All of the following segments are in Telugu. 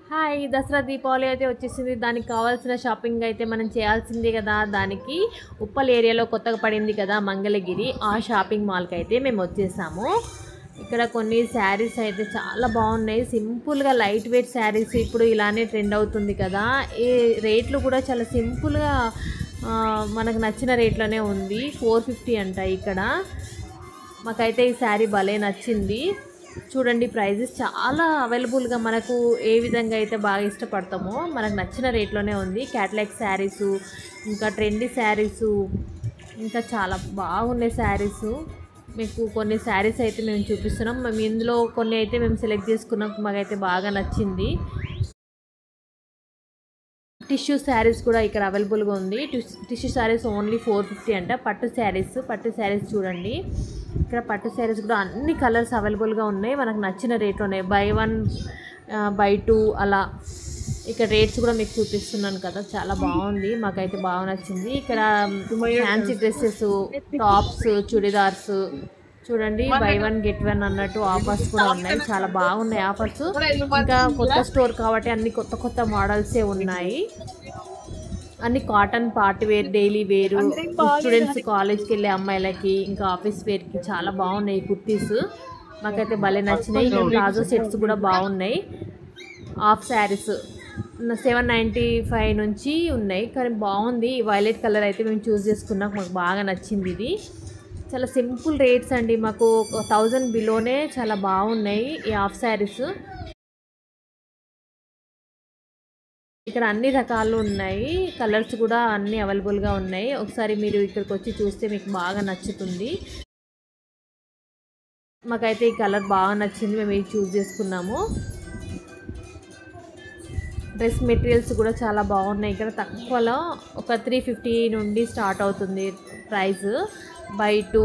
హాయ్ దసరా దీపావళి అయితే వచ్చేసింది. దానికి కావాల్సిన షాపింగ్ అయితే మనం చేయాల్సిందే కదా. దానికి ఉప్పల్ ఏరియాలో కొత్తగా పడింది కదా మంగళగిరి, ఆ షాపింగ్ మాల్కి అయితే మేము వచ్చేసాము. ఇక్కడ కొన్ని శారీస్ అయితే చాలా బాగున్నాయి. సింపుల్గా లైట్ వెయిట్ శారీస్ ఇప్పుడు ఇలానే ట్రెండ్ అవుతుంది కదా. ఈ రేట్లు కూడా చాలా సింపుల్గా మనకు నచ్చిన రేట్లోనే ఉంది. 450 అంట ఇక్కడ. మాకైతే ఈ శారీ భలే నచ్చింది. చూడండి, ప్రైజెస్ చాలా అవైలబుల్గా మనకు ఏ విధంగా అయితే బాగా ఇష్టపడతామో మనకు నచ్చిన రేట్లోనే ఉంది. క్యాటలాగ్ శారీసు, ఇంకా ట్రెండీ శారీసు, ఇంకా చాలా బాగున్నాయి శారీసు. మీకు కొన్ని శారీస్ అయితే మేము చూపిస్తున్నాం. మేము ఇందులో కొన్ని అయితే మేము సెలెక్ట్ చేసుకున్నాం, మాకైతే బాగా నచ్చింది. టిష్యూ శారీస్ కూడా ఇక్కడ అవైలబుల్గా ఉంది. టిష్యూ శారీస్ ఓన్లీ 450 అంట. పట్టు శారీస్ చూడండి, ఇక్కడ పట్టు శారీస్ కూడా అన్ని కలర్స్ అవైలబుల్గా ఉన్నాయి. మనకు నచ్చిన రేట్ ఉన్నాయి. బై 1 బై 2 అలా. ఇక్కడ రేట్స్ కూడా మీకు చూపిస్తున్నాను కదా, చాలా బాగుంది. మాకైతే బాగా నచ్చింది. ఇక్కడ ఫ్యాన్సీ డ్రెస్సెస్, టాప్స్, చుడిదార్స్ చూడండి, బై 1 గెట్ 1 అన్నట్టు ఆఫర్స్ కూడా ఉన్నాయి. చాలా బాగున్నాయి ఆఫర్స్. ఇంకా కొత్త స్టోర్ కాబట్టి అన్ని కొత్త మోడల్సే ఉన్నాయి. అన్ని కాటన్ పార్టీ వేర్, డైలీ వేరు, స్టూడెంట్స్ కాలేజ్కి వెళ్ళే అమ్మాయిలకి, ఇంకా ఆఫీస్ వేర్కి చాలా బాగున్నాయి కుర్తీస్. మాకైతే భలే నచ్చినాయి. ప్లాజో సెట్స్ కూడా బాగున్నాయి. హాఫ్ శారీస్ 795 నుంచి ఉన్నాయి, కానీ బాగుంది. వైలెట్ కలర్ అయితే మేము చూస్ చేసుకున్నాం, మాకు బాగా నచ్చింది. ఇది చాలా సింపుల్ రేట్స్ అండి. మాకు 1000 బిలోనే చాలా బాగున్నాయి ఈ హాఫ్ శారీస్. ఇక్కడ అన్ని రకాలు ఉన్నాయి, కలర్స్ కూడా అన్ని అవైలబుల్గా ఉన్నాయి. ఒకసారి మీరు ఇక్కడికి వచ్చి చూస్తే మీకు బాగా నచ్చుతుంది. మాకైతే ఈ కలర్ బాగా నచ్చింది, మేము ఇది చూస్ చేసుకున్నాము. డ్రెస్ మెటీరియల్స్ కూడా చాలా బాగున్నాయి. ఇక్కడ తక్కువలో ఒక 350 నుండి స్టార్ట్ అవుతుంది ప్రైస్. బై 2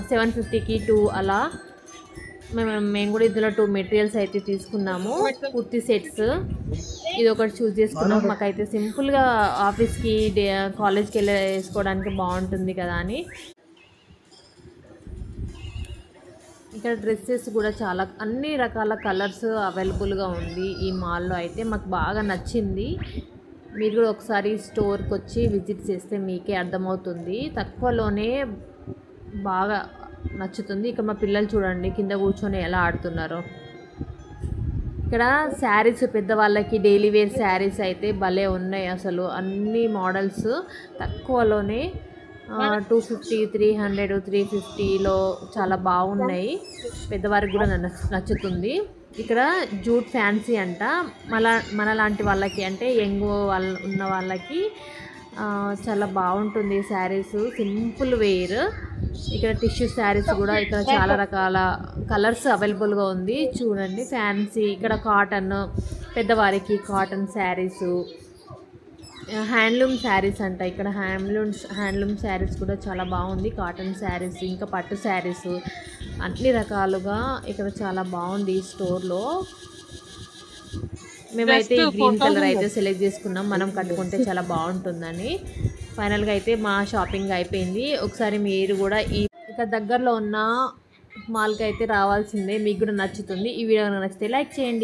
750కి 2 అలా. మేము కూడా ఇందులో 2 మెటీరియల్స్ అయితే తీసుకున్నాము. కుర్తీ సెట్స్ ఇది ఒకటి చూస్ చేసుకున్నాం. మాకైతే సింపుల్గా ఆఫీస్కి కాలేజ్కి వెళ్ళి వేసుకోవడానికి బాగుంటుంది కదా అని. ఇక్కడ డ్రెస్సెస్ కూడా చాలా అన్ని రకాల కలర్స్ అవైలబుల్గా ఉంది ఈ మాల్లో. అయితే మాకు బాగా నచ్చింది. మీరు కూడా ఒకసారి స్టోర్కి వచ్చి విజిట్ చేస్తే మీకే అర్థమవుతుంది. తక్కువలోనే బాగా నచ్చుతుంది. ఇక్కడ మా పిల్లలు చూడండి కింద కూర్చొని ఎలా ఆడుతున్నారో. ఇక్కడ శారీస్ పెద్దవాళ్ళకి డైలీ వేర్ శారీస్ అయితే భలే ఉన్నాయి. అసలు అన్ని మోడల్స్ తక్కువలోనే 250, 300, 350లో చాలా బాగున్నాయి. పెద్దవారికి కూడా నచ్చుతుంది. ఇక్కడ జూట్ ఫ్యాన్సీ అంట. మనలాంటి వాళ్ళకి అంటే యంగ్ ఉన్న వాళ్ళకి చాలా బాగుంటుంది శారీస్, సింపుల్ వేర్. ఇక్కడ టిష్యూ శారీస్ కూడా ఇక్కడ చాలా రకాల కలర్స్ అవైలబుల్గా ఉంది. చూడండి ఫ్యాన్సీ, ఇక్కడ కాటన్, పెద్దవారికి కాటన్ శారీసు, హ్యాండ్లూమ్ శారీస్ అంట. ఇక్కడ హ్యాండ్లూమ్ శారీస్ కూడా చాలా బాగుంది. కాటన్ శారీస్, ఇంకా పట్టు శారీస్, అన్ని రకాలుగా ఇక్కడ చాలా బాగుంది ఈ స్టోర్లో. మేమైతే ఈ గ్రీన్ కలర్ అయితే సెలెక్ట్ చేసుకున్నాం, మనం కట్టుకుంటే చాలా బాగుంటుందని. ఫైనల్గా అయితే మా షాపింగ్ అయిపోయింది. ఒకసారి మీరు కూడా ఇక్కడ దగ్గరలో ఉన్న మాల్కి అయితే రావాల్సిందే, మీకు కూడా నచ్చుతుంది. ఈ వీడియో నచ్చితే లైక్ చేయండి.